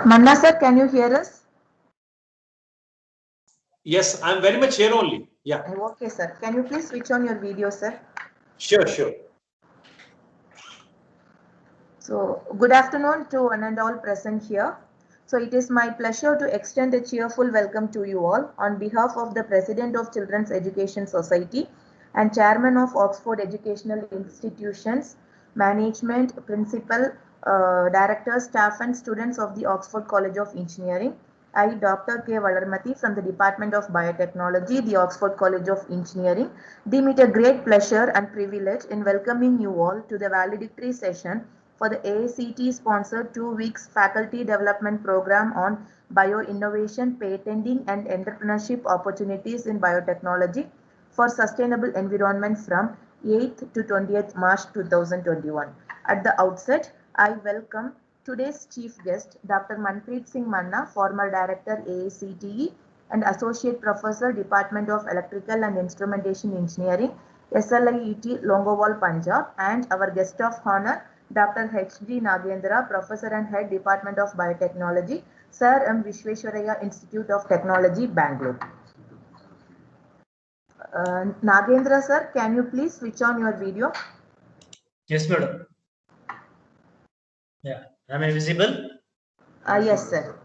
Manna sir, can you hear us? Yes, I'm very much here only. Yeah. Okay, sir. Can you please switch on your video, sir? Sure, sure. So, good afternoon to one and all present here. So, it is my pleasure to extend a cheerful welcome to you all on behalf of the President of Children's Education Society and Chairman of Oxford Educational Institutions, Management, Principal, Directors, Staff and Students of the Oxford College of Engineering. I, Dr. K. Valarmati from the Department of Biotechnology, the Oxford College of Engineering, deem it a great pleasure and privilege in welcoming you all to the valedictory session for the AICT sponsored 2 weeks faculty development program on bioinnovation, patenting and entrepreneurship opportunities in biotechnology for sustainable environment from 8th to 20th March 2021. At the outset, I welcome today's chief guest, Dr. Manpreet Singh Manna, former director AICTE and associate professor, Department of Electrical and Instrumentation Engineering, SLIET Longowal, Punjab, and our guest of honor, Dr. H.G. Nagendra, Professor and Head, Department of Biotechnology, Sir M. Vishwesvaraya Institute of Technology, Bangalore. Nagendra sir, can you please switch on your video? Yes, madam. Yeah, am I visible? Yes, sir.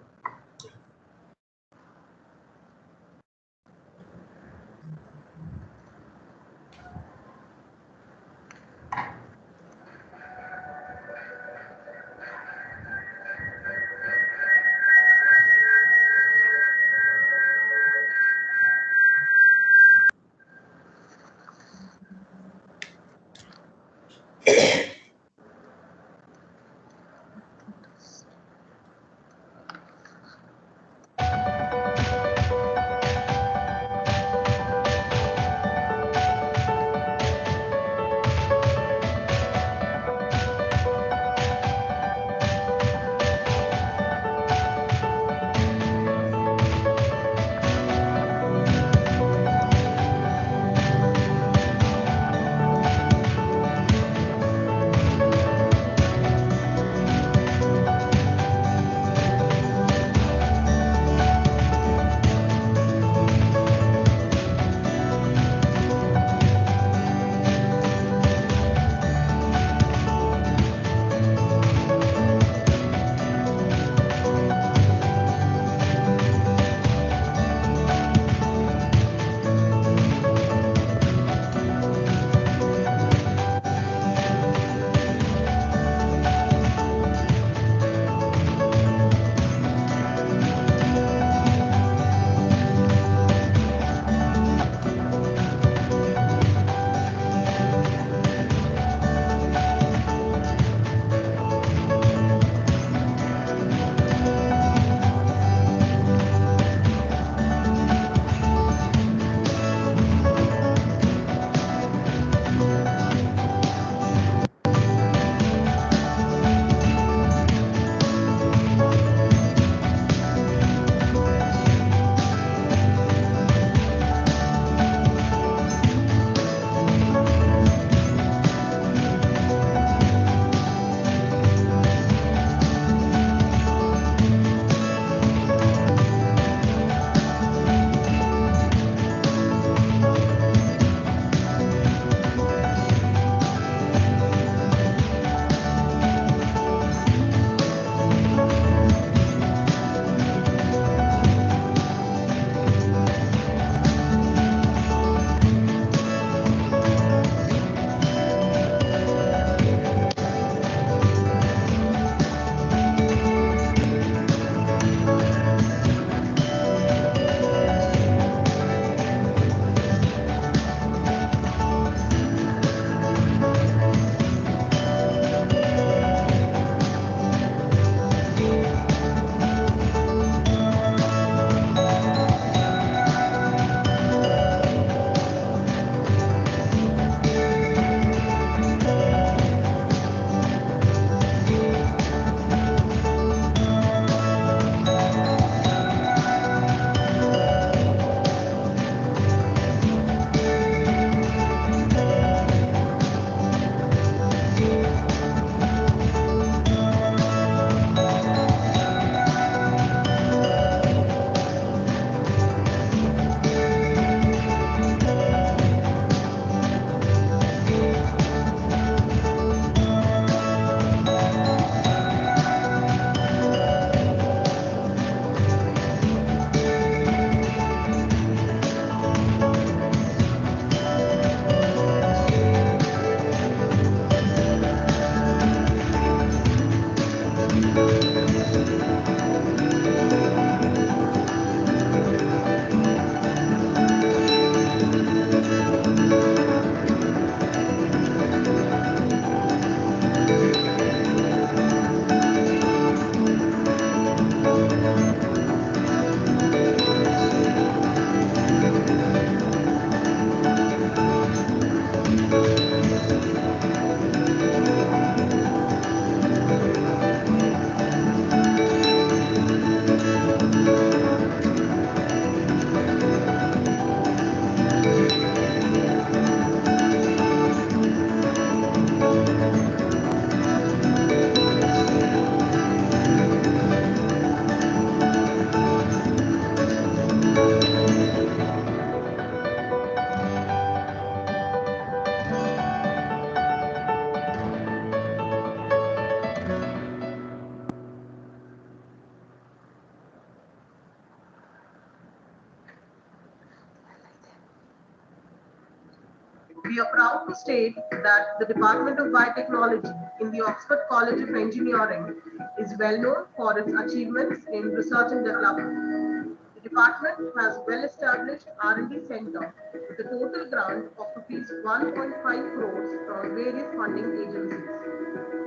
we are proud to state that the Department of Biotechnology in the Oxford College of Engineering is well known for its achievements in research and development. The department has well-established R&D center with a total grant of rupees 1.5 crores from various funding agencies.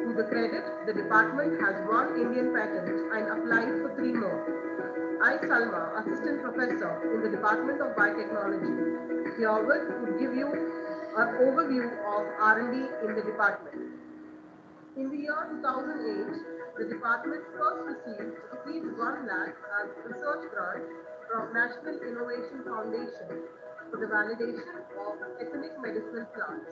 To the credit, the department has 1 Indian patent and applied for 3 more. I, Salma, Assistant Professor in the Department of Biotechnology, herewith would give you an overview of R&D in the department. In the year 2008, the department first received rupees 1 lakh as research grant from National Innovation Foundation for the validation of ethnic medicinal plants.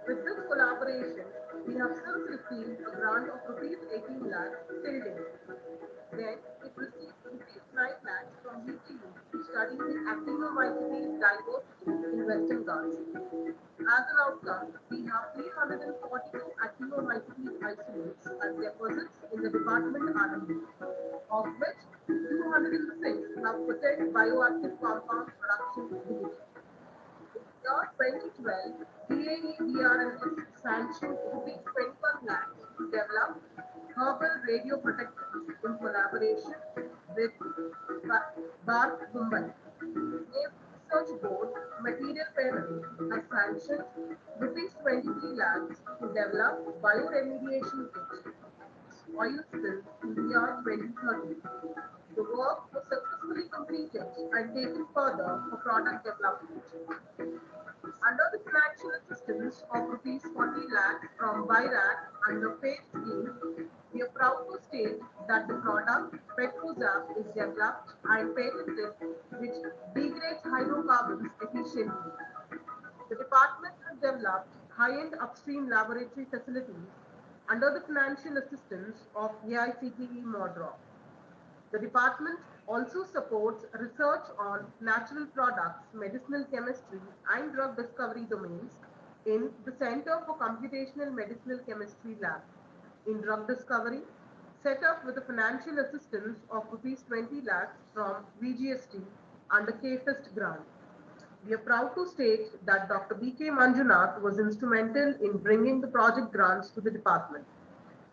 With this collaboration, we have since received a grant of rupees 18 lakhs till date. Then it received rupees 9 lakhs from VTU to study the actinomycetes diversity in Western Ghats. As an outcome, we have 342 actinomycetes isolates as deposits in the department R&D, of which 206 have potent bioactive compound production division. In the year 2012, BAE BRNS sanctioned rupees 21 lakhs to develop herbal radioprotectants in collaboration with Bharat Mumbai. Naval Research Board Material Parity has sanctioned rupees 23 lakhs to develop bioremediation kits oil spills in the year 2030. The work was successfully completed and taken further for product development. Under the financial assistance of rupees 40 lakhs from BIRAC under phase scheme, we are proud to state that the product Petrozap is developed and patented which degrades hydrocarbons efficiently. The department has developed high-end upstream laboratory facilities under the financial assistance of AICTE MODROC. The department also supports research on natural products, medicinal chemistry, and drug discovery domains in the Center for Computational Medicinal Chemistry Lab. In drug discovery, set up with the financial assistance of rupees 20 lakhs from VGST under KFIST grant. We are proud to state that Dr. B.K. Manjunath was instrumental in bringing the project grants to the department.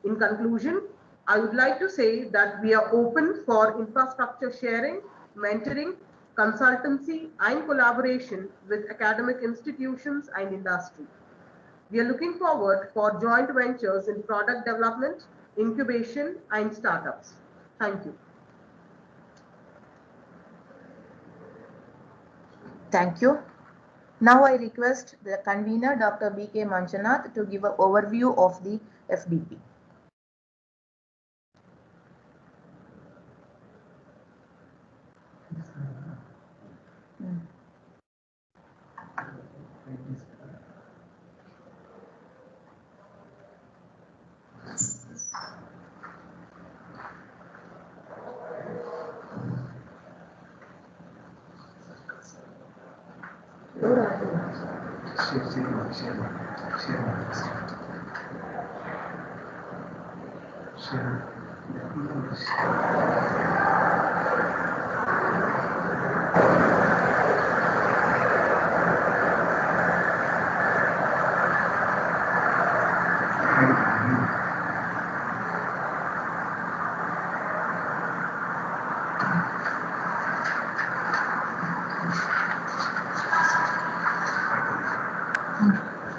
In conclusion, I would like to say that we are open for infrastructure sharing, mentoring, consultancy, and collaboration with academic institutions and industry. We are looking forward for joint ventures in product development, incubation, and startups. Thank you. Thank you. Now I request the convener, Dr. B.K. Manjunath, to give an overview of the FDP.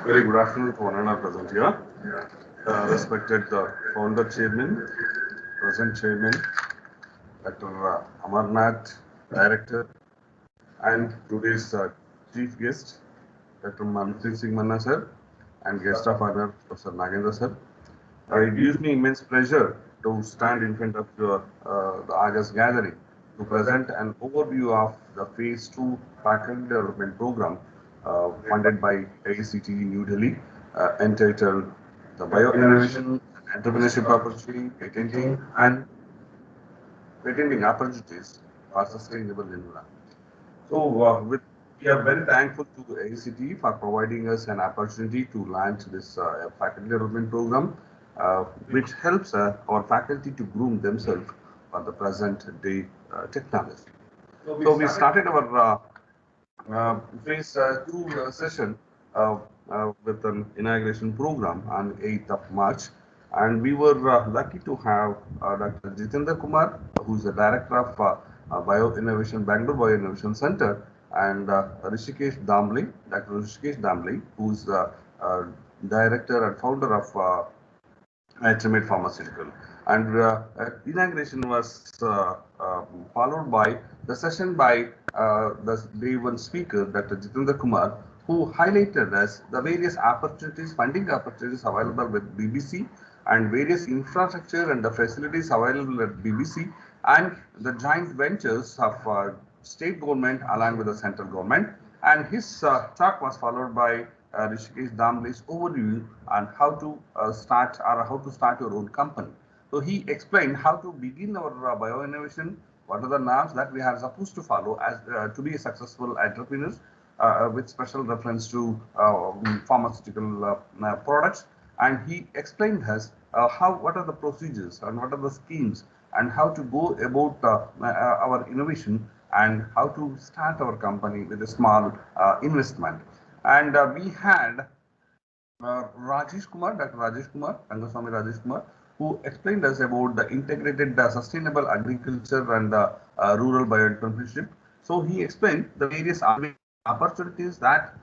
Very good afternoon to one and all present here. Respected founder chairman, present chairman, Dr. Amarnath, director, and today's chief guest, Dr. Manpreet Singh Manna sir, and guest of honor, Professor Nagendra sir. It gives me immense pleasure to stand in front of the August gathering to present an overview of the Phase 2 Faculty Development Program funded by AICTE New Delhi, entitled the Bio-Innovation and Entrepreneurship Opportunity, Patenting Opportunities for Sustainable Environment. So, we are very thankful to AICTE for providing us an opportunity to launch this faculty development program, which helps our faculty to groom themselves for the present day technology. So we started our Phase 2 session with an inauguration program on 8th of March. And we were lucky to have Dr. Jitendra Kumar, who is the director of Bio Innovation, Bangalore Bio Innovation Center, and Rishikesh Damble, Dr. Rishikesh Damble, who is director and founder of Ultimate Pharmaceutical. And inauguration was followed by the session by the day one speaker, Dr. Jitendra Kumar, who highlighted as the various opportunities, funding opportunities available with BBC and various infrastructure and the facilities available at BBC and the joint ventures of state government along with the central government. And his talk was followed by Rishikesh Damble's overview on how to start your own company. So he explained how to begin our bio innovation, what are the norms that we are supposed to follow as to be a successful entrepreneurs, with special reference to pharmaceutical products. And he explained us what are the procedures and what are the schemes and how to go about our innovation and how to start our company with a small investment. And we had Rajesh Kumar, Dr. Rajesh Kumar, Rangaswamy Rajesh Kumar, who explained us about the integrated sustainable agriculture and rural bioentrepreneurship. So he explained the various opportunities that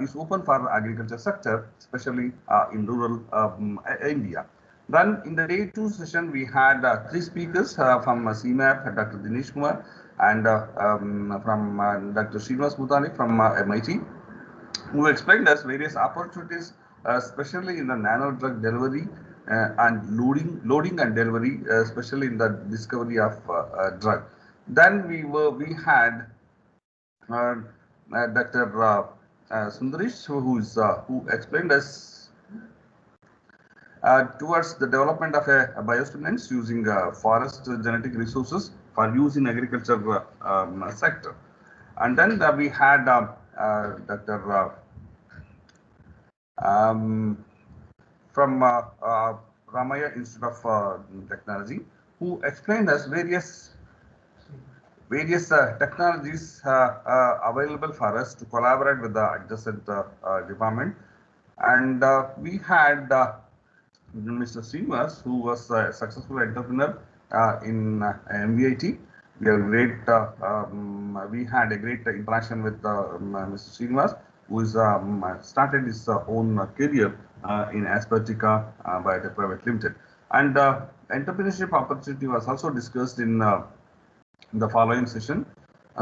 is open for agriculture sector, especially in rural India. Then in the day two session, we had three speakers from CMAP, Dr. Dinesh Kumar, and from Dr. Srinivas Bhutani from MIT, who explained us various opportunities, especially in the nano drug delivery and loading and delivery, especially in the discovery of drug. Then we had Dr. Sundaresh, who explained us towards the development of a biostimulants using forest genetic resources for use in agriculture sector. And then we had Dr. From Ramaya Institute of Technology, who explained us various technologies available for us to collaborate with the adjacent department. And we had Mr. Srinivas, who was a successful entrepreneur in MVIT. We had a great interaction with Mr. Srinivas, who is started his own career in Aspertica Biotech Private Limited. And entrepreneurship opportunity was also discussed in the following session.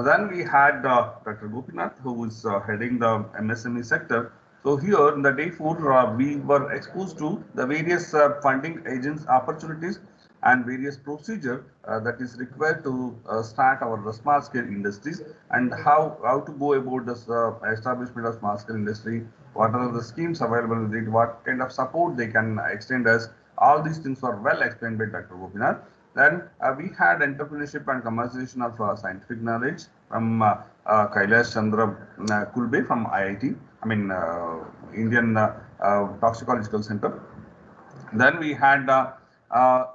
Then we had Dr. Gopinath, who is heading the MSME sector. So here in the day 4, we were exposed to the various funding agents opportunities and various procedure that is required to start our small scale industries, and how to go about this establishment of small scale industry, what are the schemes available with it, what kind of support they can extend us. All these things were well explained by Dr. Gopinath. Then we had entrepreneurship and commercialization of scientific knowledge from Kailash Chandra Kulbe from IIT, Indian Toxicological Center. Then we had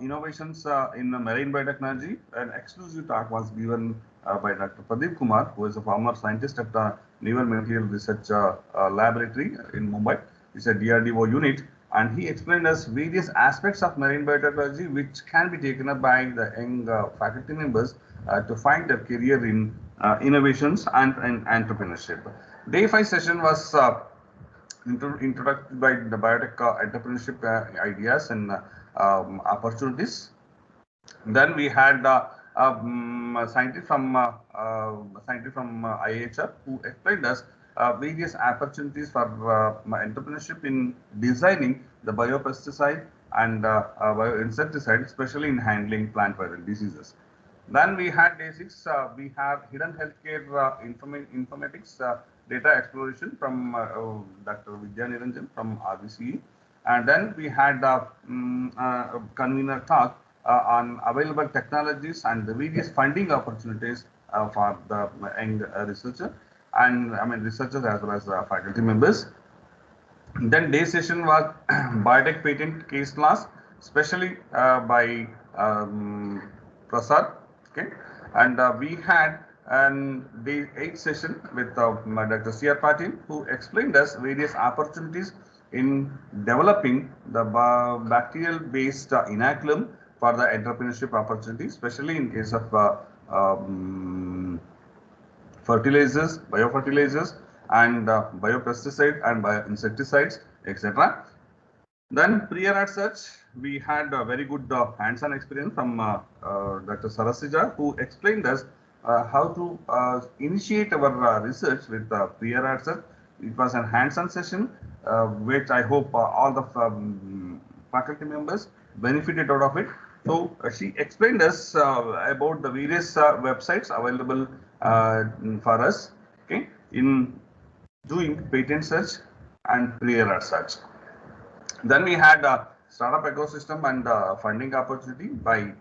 innovations in marine biotechnology. An exclusive talk was given by Dr. Pradeep Kumar, who is a former scientist at the Naval Material Research Laboratory in Mumbai. It's a DRDO unit. And he explained us various aspects of marine biotechnology which can be taken up by the young faculty members to find their career in innovations and entrepreneurship. Day 5 session was introduced by the biotech entrepreneurship ideas and opportunities. Then we had scientist from IHR who explained us various opportunities for entrepreneurship in designing the biopesticide and bioinsecticide, especially in handling plant viral diseases. Then we had day 6, we have hidden healthcare informatics data exploration from Dr. Vidya Niranjan from RBCE. And then we had convener talk on available technologies and the various funding opportunities for the young researcher, and researchers as well as faculty members. Then day session was biotech patent case laws, especially by Prasad. Okay, and we had and day 8 session with Dr. C.R. Patil, who explained us various opportunities in developing the bacterial-based inoculum for the entrepreneurship opportunities, especially in case of fertilizers, biofertilizers, and biopesticide and bioinsecticides, etc. Then prior as such, we had a very good hands-on experience from Dr. Sarasija, who explained us how to initiate our research with prior as such. It was a hands-on session, which I hope all the faculty members benefited out of it. So she explained us about the various websites available for us, okay, in doing patent search and prior art search. Then we had startup ecosystem and funding opportunity by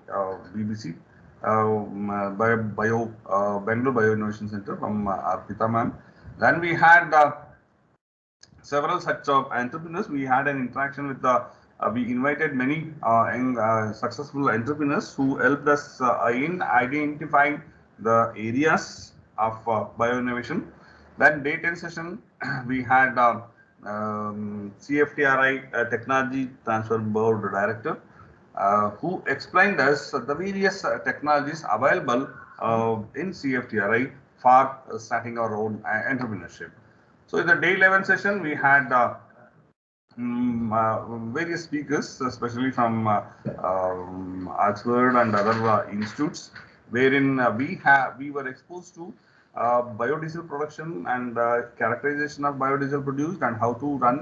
BBC, by Bangalore Bio Innovation Center from Arpita ma'am. Then we had several such entrepreneurs. We had an interaction with we invited many successful entrepreneurs who helped us in identifying the areas of bio innovation. Then day 10 session, we had CFTRI Technology Transfer Board Director, who explained us the various technologies available in CFTRI for starting our own entrepreneurship. So in the day 11 session, we had various speakers, especially from Oxford and other institutes, wherein we were exposed to biodiesel production and characterization of biodiesel produced, and how to run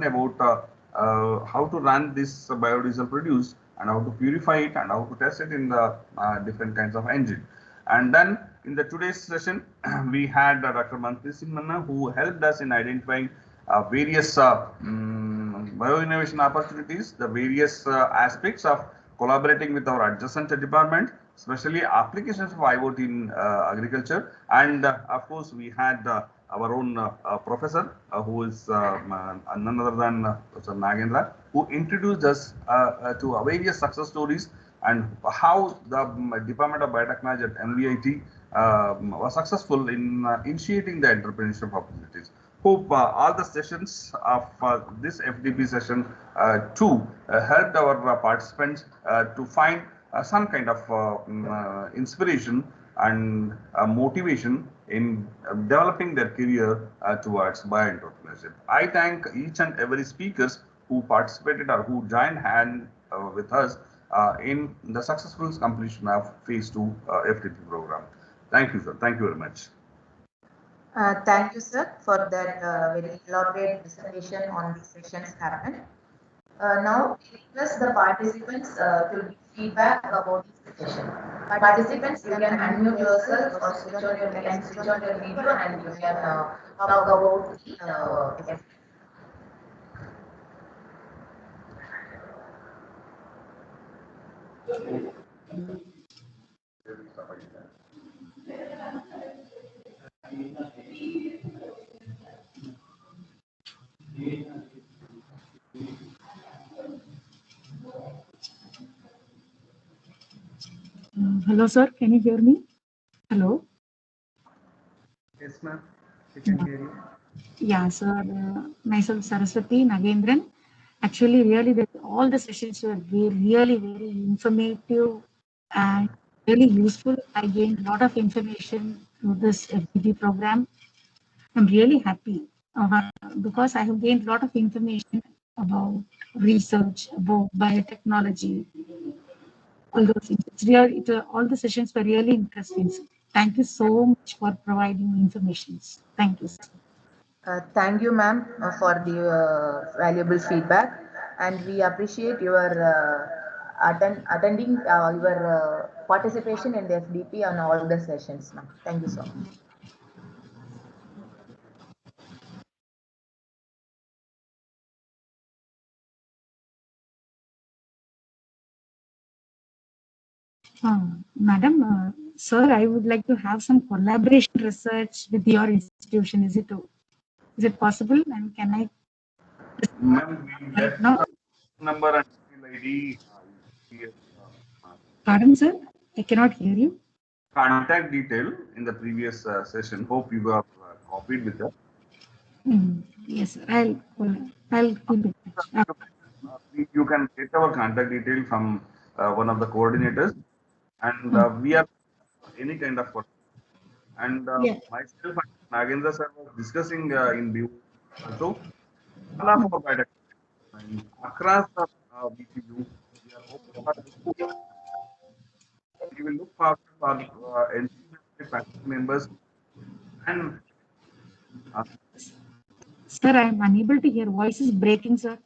this biodiesel produced, and how to purify it, and how to test it in the different kinds of engine. And then in the today's session, we had Dr. Manpreet Singh Manna, who helped us in identifying various bio-innovation opportunities, the various aspects of collaborating with our adjacent department, especially applications of IoT in agriculture. And of course, we had our own professor, who is none other than Professor Nagendra, who introduced us to various success stories and how the Department of Biotechnology at NVIT was successful in initiating the entrepreneurship opportunities. Hope all the sessions of this FDP session too helped our participants to find some kind of inspiration and motivation in developing their career towards bio-entrepreneurship. I thank each and every speakers who participated or who joined hand with us in the successful completion of phase 2 FDP program. Thank you, sir. Thank you very much. Thank you, sir, for that very elaborate presentation on the sessions happened. Now, we request the participants to give feedback about this session. Participants, you can unmute yourself or switch on your video and you can talk about the Hello, sir. Can you hear me? Hello. Yes, ma'am. We can hear you. Yeah, sir. Myself, Saraswati Nagendran. Actually, really, all the sessions were really very informative and really useful. I gained a lot of information through this FDP program. I'm really happy because I have gained a lot of information about research, about biotechnology, all those things. It's really, all the sessions were really interesting. Thank you so much for providing information. Thank you, sir. Thank you, ma'am, for the valuable feedback, and we appreciate your attending your participation in the FDP on all the sessions, ma'am. Thank you so much. Madam, sir, I would like to have some collaboration research with your institution. Is it possible? And can I? Ma'am, we Right now? Number and email ID. Pardon, sir? I cannot hear you. contact detail in the previous session. Hope you have copied with that. Yes, sir. I'll keep it. You can get our contact detail from one of the coordinators, and we are any kind of work. And Yeah. myself and Nagendra sir was discussing in BU also. All of our biotech and across the BPU, we are open for we will look forward for enthusiastic faculty members and Sir, I'm unable to hear. Voice is breaking, sir.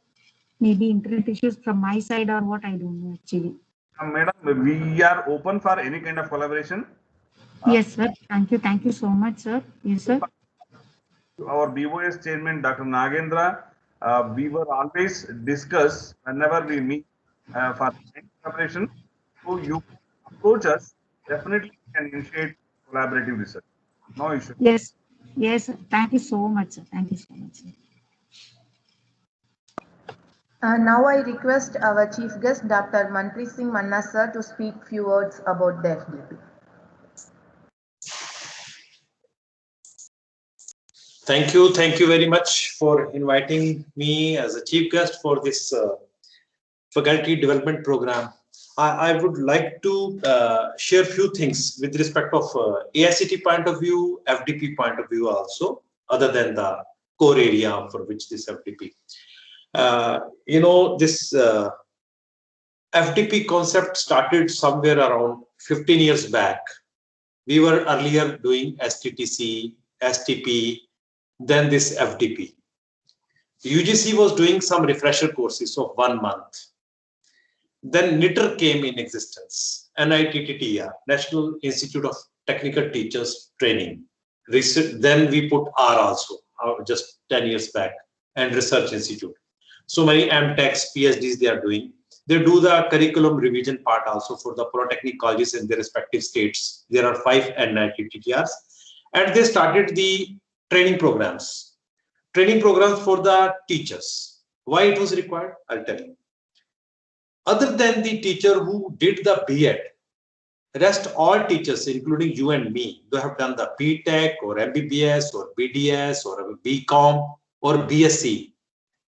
Maybe internet issues from my side or what, I don't know actually. madam, we are open for any kind of collaboration. Yes, sir. Thank you. Thank you so much, sir. Yes, sir. Our BOS chairman, Dr. Nagendra, we were always discuss whenever we meet for collaboration. So you approach us, definitely we can initiate collaborative research. No issue. Yes. Yes, sir. Thank you so much, sir. Thank you so much, sir. Now I request our chief guest, Dr. Manpreet Singh Manna sir, to speak few words about the FDP. Thank you very much for inviting me as a chief guest for this faculty development program. I would like to share few things with respect of AICT point of view, FDP point of view also, other than the core area for which this FDP. This FDP concept started somewhere around 15 years back. We were earlier doing STTC, STP, then this FDP. UGC was doing some refresher courses of 1 month. Then NITR came in existence, NITTTR, National Institute of Technical Teachers Training. Then we put R also, just 10 years back, and Research Institute. So many MTechs, PhDs they are doing. They do the curriculum revision part also for the polytechnic colleges in their respective states. There are 5 NITTTRs. And they started the training programs for the teachers. Why it was required? I'll tell you. Other than the teacher who did the B.Ed, rest all teachers, including you and me, who have done the B.Tech or MBBS or BDS or BCom or BSc,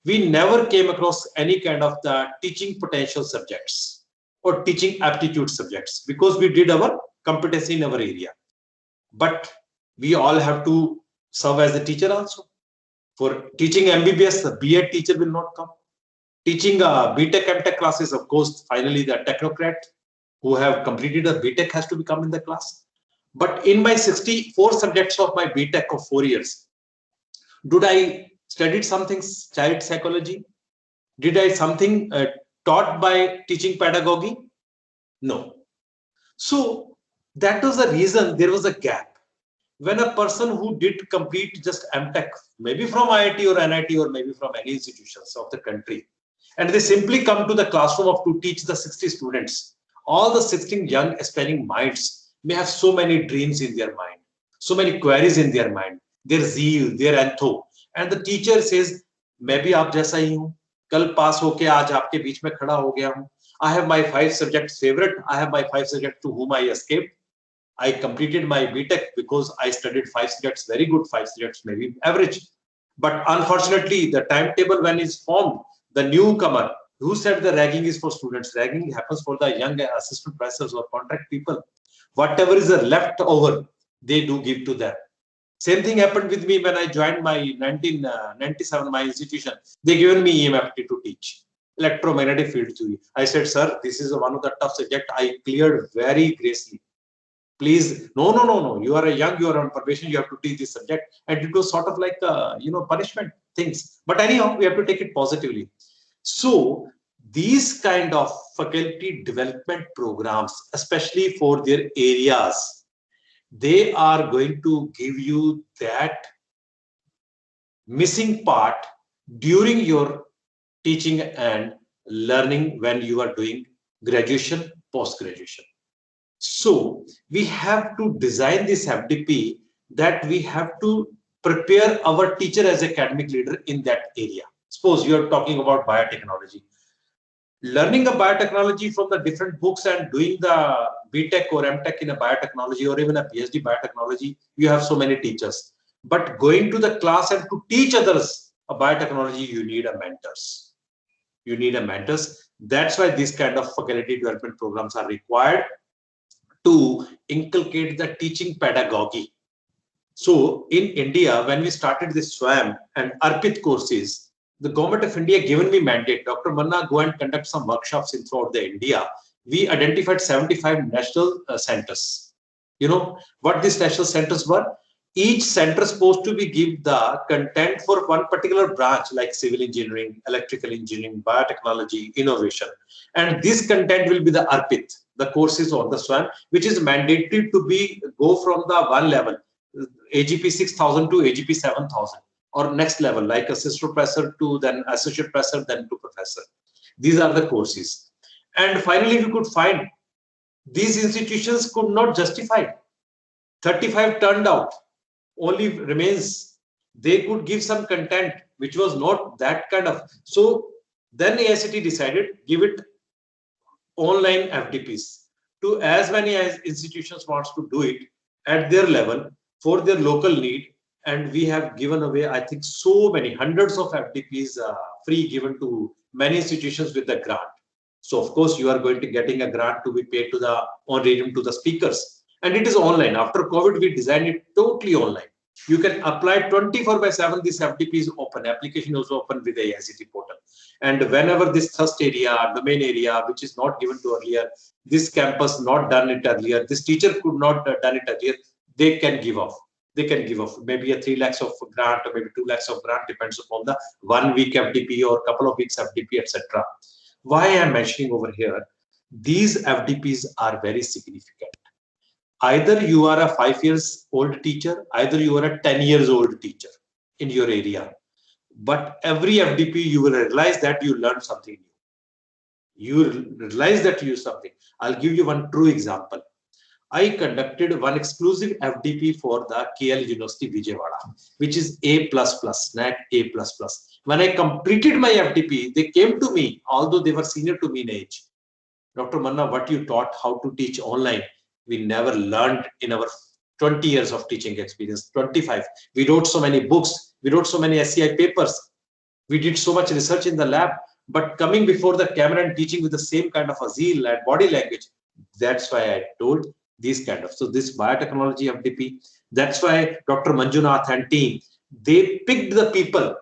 we never came across any kind of the teaching potential subjects or teaching aptitude subjects because we did our competency in our area. But we all have to serve as a teacher also. For teaching MBBS, the B.Ed teacher will not come. Teaching B.Tech, MTech classes, of course, finally the technocrat who have completed a B.Tech has to become in the class. But in my 64 subjects of my B.Tech of 4 years, did I studied something child psychology? Did I something taught by teaching pedagogy? No. So that was the reason there was a gap. When a person who did complete just MTech, maybe from IIT or NIT or maybe from any institutions of the country, and they simply come to the classroom to teach the 60 students, all the 16 young aspiring minds may have so many dreams in their mind, so many queries in their mind, their zeal, their entho, and the teacher says, मैं भी आप जैसा ही हूँ, कल पास होके आज आपके बीच में खड़ा हो गया हूँ. I have my 5 subjects favorite. I have my 5 subjects to whom I escaped. I completed my B.Tech because I studied 5 subjects very good, 5 subjects maybe average. But unfortunately, the timetable when is formed, the newcomer who said the ragging is for students, ragging happens for the young assistant professors or contract people. Whatever is left over, they do give to them. Same thing happened with me when I joined my 1997 my institution. They given me EMFT to teach electromagnetic field theory. I said, sir, this is one of the tough subject. I cleared very gracefully. Please, no. You are a young, you are on probation. You have to teach this subject, and it was sort of like punishment things. But anyhow, we have to take it positively. So these kind of faculty development programs, especially for their areas, they are going to give you that missing part during your teaching and learning when you are doing graduation, post-graduation. So we have to design this FDP that we have to prepare our teacher as academic leader in that area. Suppose you are talking about biotechnology. Learning a biotechnology from the different books and doing the BTech or MTech in a biotechnology or even a PhD biotechnology, you have so many teachers. But going to the class and to teach others a biotechnology, you need a mentors. You need a mentors. That's why these kind of faculty development programs are required to inculcate the teaching pedagogy. So in India, when we started this SWAM and ARPIT courses, the government of India given me mandate, Dr. Manna, go and conduct some workshops in throughout the India. We identified 75 national centers. You know what these national centers were? Each center is supposed to be give the content for one particular branch like civil engineering, electrical engineering, biotechnology, innovation. And this content will be the ARPIT, the courses on the SWAM, which is mandated to be go from the one level, AGP 6000 to AGP 7000, or next level like assistant professor to then associate professor, then to professor. These are the courses. And finally, we could find these institutions could not justify. 35 turned out, only remains they could give some content which was not that kind of. So then AICT decided give it online FDPs to as many as institutions wants to do it at their level for their local need. And we have given away, I think, so many hundreds of FDPs free given to many institutions with the grant. So of course you are going to getting a grant to be paid to the honorarium to the speakers, and it is online. After COVID, we designed it totally online. You can apply 24/7. This FDP is open. Application is open with the AICT portal. And whenever this thrust area, domain area, which is not given to earlier, this campus not done it earlier, this teacher could not done it earlier, they can give off. They can give off maybe a 3 lakhs of grant or maybe 2 lakhs of grant, depends upon the 1 week FDP or couple of weeks FDP, etc. Why I am mentioning over here, these FDPs are very significant. Either you are a 5 years old teacher, either you are a 10 years old teacher in your area. But every FDP, you will realize that you learned something new. You realize that you use something. I'll give you one true example. I conducted one exclusive FDP for the KL University Vijayawada, which is A++, NAC A++. When I completed my FDP, they came to me, although they were senior to me in age. Dr. Manna, what you taught how to teach online, we never learned in our 20 years of teaching experience, 25. We wrote so many books, we wrote so many SCI papers, we did so much research in the lab, but coming before the camera and teaching with the same kind of a zeal and body language, that's why I told these kind of. So this biotechnology FDP, that's why Dr. Manjunath and team, they picked the people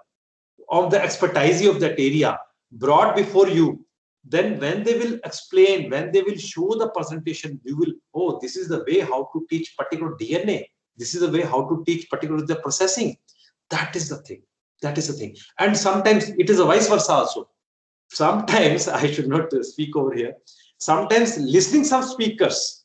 of the expertise of that area, brought before you. Then when they will explain, when they will show the presentation, you will, oh, this is the way how to teach particular DNA. This is the way how to teach particular the processing. That is the thing. That is the thing. And sometimes it is a vice versa also. Sometimes, I should not speak over here, sometimes listening some speakers,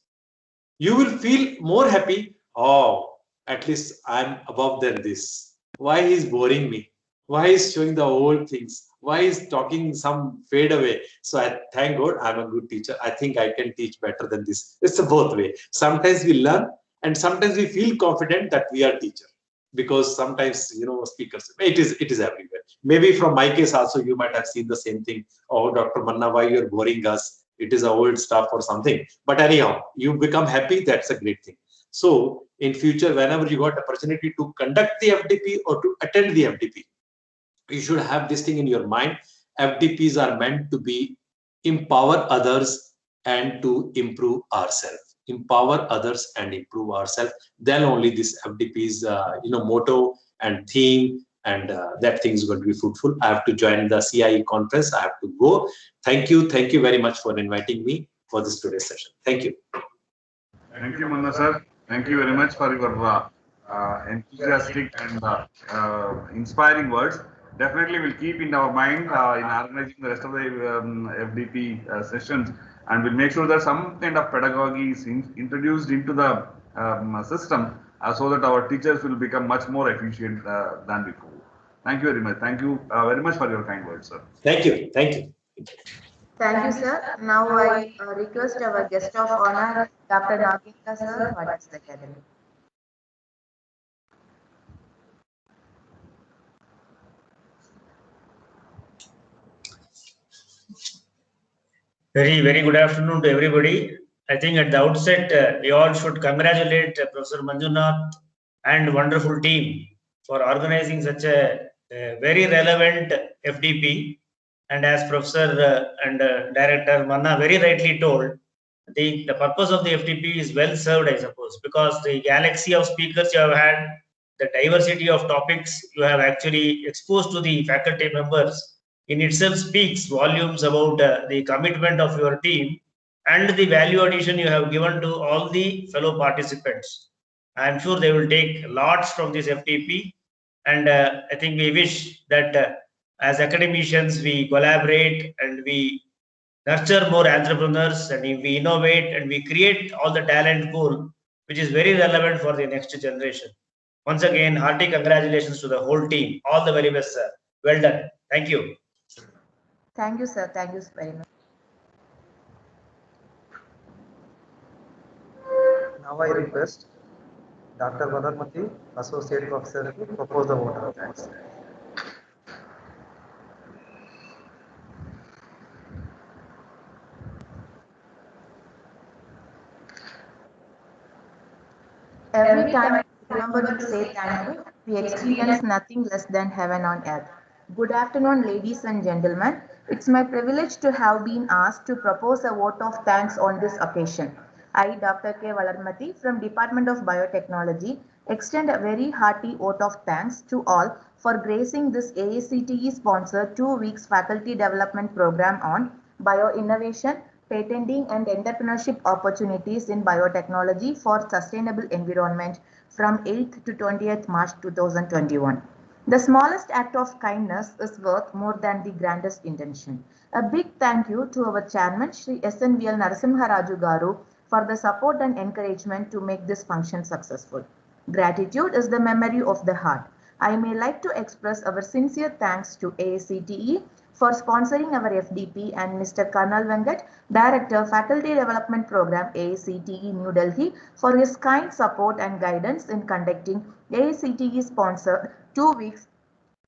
you will feel more happy. Oh, at least I'm above than this. Why he's boring me? Why is showing the old things? Why is talking some fade away? So I thank God I'm a good teacher. I think I can teach better than this. It's a both way. Sometimes we learn and sometimes we feel confident that we are teacher, because sometimes speakers, it is everywhere. Maybe from my case also you might have seen the same thing. Oh, Dr. Manna, why you're boring us? It is a old stuff or something. But anyhow, you become happy. That's a great thing. So in future, whenever you got opportunity to conduct the FDP or to attend the FDP, you should have this thing in your mind. FDPs are meant to be empower others and to improve ourselves. Empower others and improve ourselves. Then only this FDP's motto and theme and that thing is going to be fruitful. I have to join the CIE conference. I have to go. Thank you very much for inviting me for this today's session. Thank you. Thank you, Manna sir. Thank you very much for your enthusiastic and inspiring words. Definitely we'll keep in our mind in organizing the rest of the FDP sessions, and we'll make sure that some kind of pedagogy is introduced into the system so that our teachers will become much more efficient than before. Thank you very much. Thank you very much for your kind words, sir. Thank you. Thank you. Thank you, sir. Now I request our guest of honor, Dr. Nagendra sir, to address the gathering. Very good afternoon to everybody. I think at the outset, we all should congratulate Professor Manjunath and wonderful team for organizing such a very relevant FDP. And as Professor and Director Manna very rightly told, the purpose of the FDP is well served, I suppose, because the galaxy of speakers you have had, the diversity of topics you have actually exposed to the faculty members in itself speaks volumes about the commitment of your team and the value addition you have given to all the fellow participants. I am sure they will take lots from this FTP, and I think we wish that as academicians we collaborate and we nurture more entrepreneurs and we innovate and we create all the talent pool which is very relevant for the next generation. Once again, hearty congratulations to the whole team. All the very best, sir. Well done. Thank you. Thank you, sir. Thank you very much. Now I request Dr. Vadarmati, Associate Professor, to propose the vote of thanks. Every time we remember to say thank you, we experience nothing less than heaven on earth. Good afternoon, ladies and gentlemen. It's my privilege to have been asked to propose a vote of thanks on this occasion. I, Dr. K. Vadarmati from Department of Biotechnology, extend a very hearty vote of thanks to all for gracing this AICTE-sponsored 2 weeks faculty development program on bioinnovation, patenting and entrepreneurship opportunities in biotechnology for sustainable environment from 8th to 20th March 2021. The smallest act of kindness is worth more than the grandest intention. A big thank you to our chairman, Shri SNVL Narasimha Raju Garu, for the support and encouragement to make this function successful. Gratitude is the memory of the heart. I may like to express our sincere thanks to AICTE for sponsoring our FDP and Mr. Karnal Venkat, Director, Faculty Development Program, AICTE New Delhi, for his kind support and guidance in conducting AICTE-sponsored 2 weeks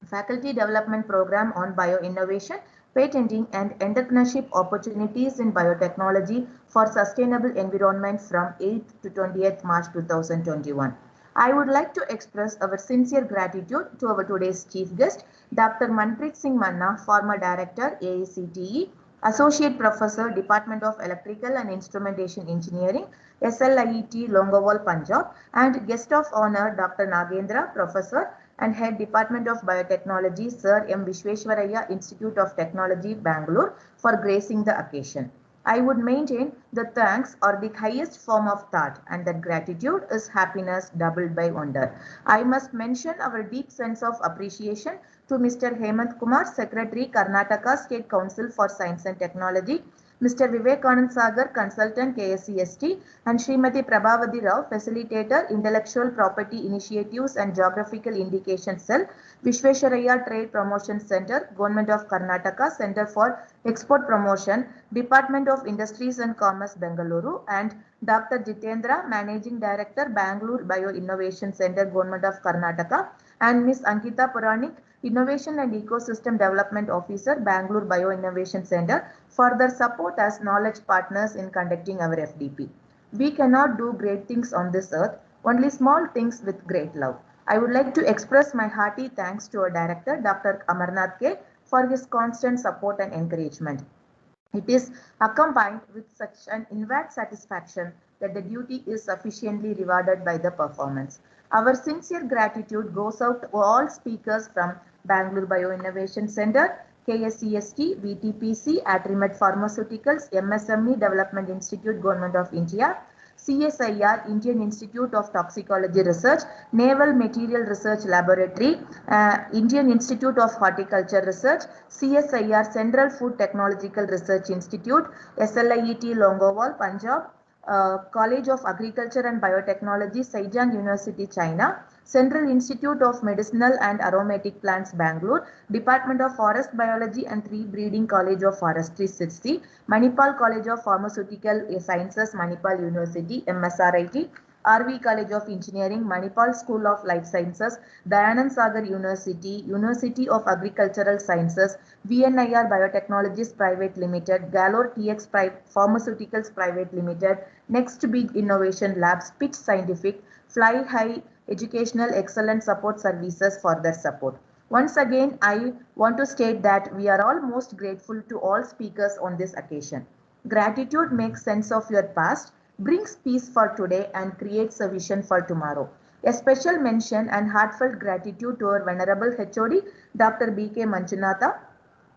Faculty Development Program on Bioinnovation, Patenting and Entrepreneurship Opportunities in Biotechnology for Sustainable Environment from 8th to 20th March 2021. I would like to express our sincere gratitude to our today's chief guest, Dr. Manpreet Singh Manna, former Director, AICTE, Associate Professor, Department of Electrical and Instrumentation Engineering, SLIET, Longowal, Punjab, and guest of honor, Dr. Nagendra, Professor and Head Department of Biotechnology, Sir M. Vishwesvaraya, Institute of Technology, Bangalore, for gracing the occasion. I would maintain that thanks are the highest form of thought and that gratitude is happiness doubled by wonder. I must mention our deep sense of appreciation to Mr. Hemant Kumar, Secretary, Karnataka State Council for Science and Technology, Mr. Vivekanand Sagar, Consultant, KSCST, and Srimati Prabhavati Rao, Facilitator, Intellectual Property Initiatives and Geographical Indication Cell, Vishwesvaraya Trade Promotion Center, Government of Karnataka, Center for Export Promotion, Department of Industries and Commerce, Bengaluru, and Dr. Jitendra, Managing Director, Bangalore Bio Innovation Center, Government of Karnataka, and Ms. Ankita Puranik, Innovation and Ecosystem Development Officer, Bangalore Bio Innovation Center, for their support as knowledge partners in conducting our FDP. We cannot do great things on this earth, only small things with great love. I would like to express my hearty thanks to our director, Dr. Amarnath K, for his constant support and encouragement. It is accompanied with such an inward satisfaction that the duty is sufficiently rewarded by the performance. Our sincere gratitude goes out to all speakers from Bangalore Bio Innovation Center, KSCST, VTPC, Atrimed Pharmaceuticals, MSME Development Institute, Government of India, CSIR, Indian Institute of Toxicology Research, Naval Material Research Laboratory, Indian Institute of Horticulture Research, CSIR, Central Food Technological Research Institute, SLIET, Longowal, Punjab, College of Agriculture and Biotechnology, Saijan University, China, Central Institute of Medicinal and Aromatic Plants, Bangalore, Department of Forest Biology and Tree Breeding College of Forestry, Sirsi, Manipal College of Pharmaceutical Sciences, Manipal University, MSRIT, RV College of Engineering, Manipal School of Life Sciences, Dayanand Sagar University, University of Agricultural Sciences, VNIR Biotechnologies Private Limited, Galore TX Pharmaceuticals Private Limited, Next Big Innovation Labs, Pitch Scientific, Fly High Educational Excellence Support Services for their support. Once again, I want to state that we are all most grateful to all speakers on this occasion. Gratitude makes sense of your past, brings peace for today, and creates a vision for tomorrow. A special mention and heartfelt gratitude to our Venerable HOD, Dr. B.K. Manjunatha,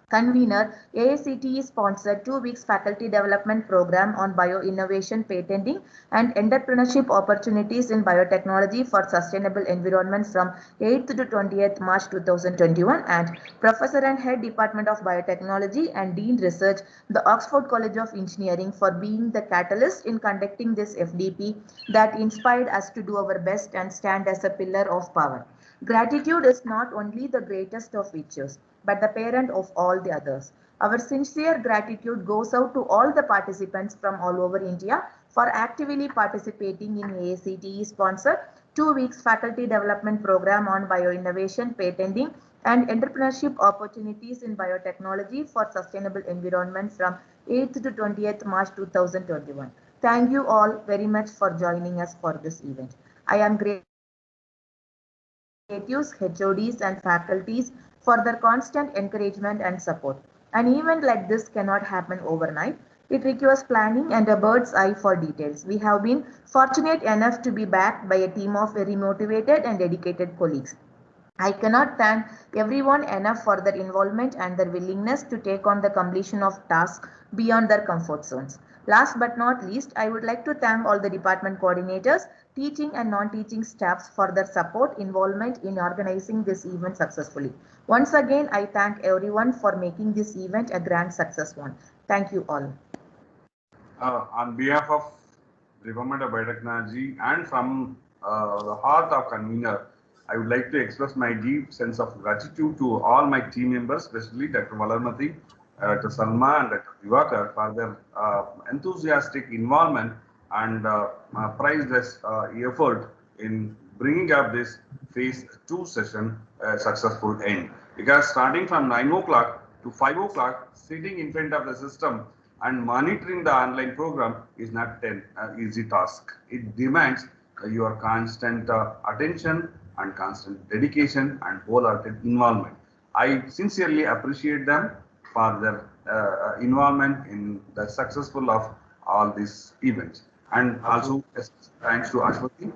Convener, AICTE sponsored 2 weeks faculty development program on bioinnovation, patenting and entrepreneurship opportunities in biotechnology for sustainable environment from 8th to 20th March 2021, and Professor and Head Department of Biotechnology and Dean Research, the Oxford College of Engineering, for being the catalyst in conducting this FDP that inspired us to do our best and stand as a pillar of power. Gratitude is not only the greatest of virtues, but the parent of all the others. Our sincere gratitude goes out to all the participants from all over India for actively participating in AICTE sponsored 2 weeks faculty development program on bioinnovation, patenting and entrepreneurship opportunities in biotechnology for sustainable environment from 8th to 20th March 2021. Thank you all very much for joining us for this event. I am grateful HODs and faculties for their constant encouragement and support. An event like this cannot happen overnight. It requires planning and a bird's eye for details. We have been fortunate enough to be backed by a team of very motivated and dedicated colleagues. I cannot thank everyone enough for their involvement and their willingness to take on the completion of tasks beyond their comfort zones. Last but not least, I would like to thank all the department coordinators, teaching and non-teaching staffs for their support, involvement in organizing this event successfully. Once again, I thank everyone for making this event a grand success one. Thank you all. On behalf of Department of Biotechnology and from the heart of convener, I would like to express my deep sense of gratitude to all my team members, especially Dr. Valarmati, Dr. Salma and Dr. Divakar for their enthusiastic involvement and priceless effort in bringing up this phase 2 session successful end. Because starting from 9 o'clock to 5 o'clock, sitting in front of the system and monitoring the online program is not an easy task. It demands your constant attention and constant dedication and wholehearted involvement. I sincerely appreciate them for their involvement in the successful of all these events. And also thanks to Ashwati,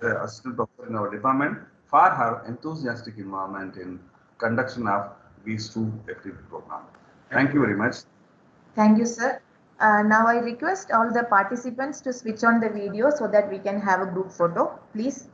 the assistant professor in our department, for her enthusiastic involvement in conduction of these 2 FDP programs. Thank you very much. Thank you, sir. Now I request all the participants to switch on the video so that we can have a group photo, please.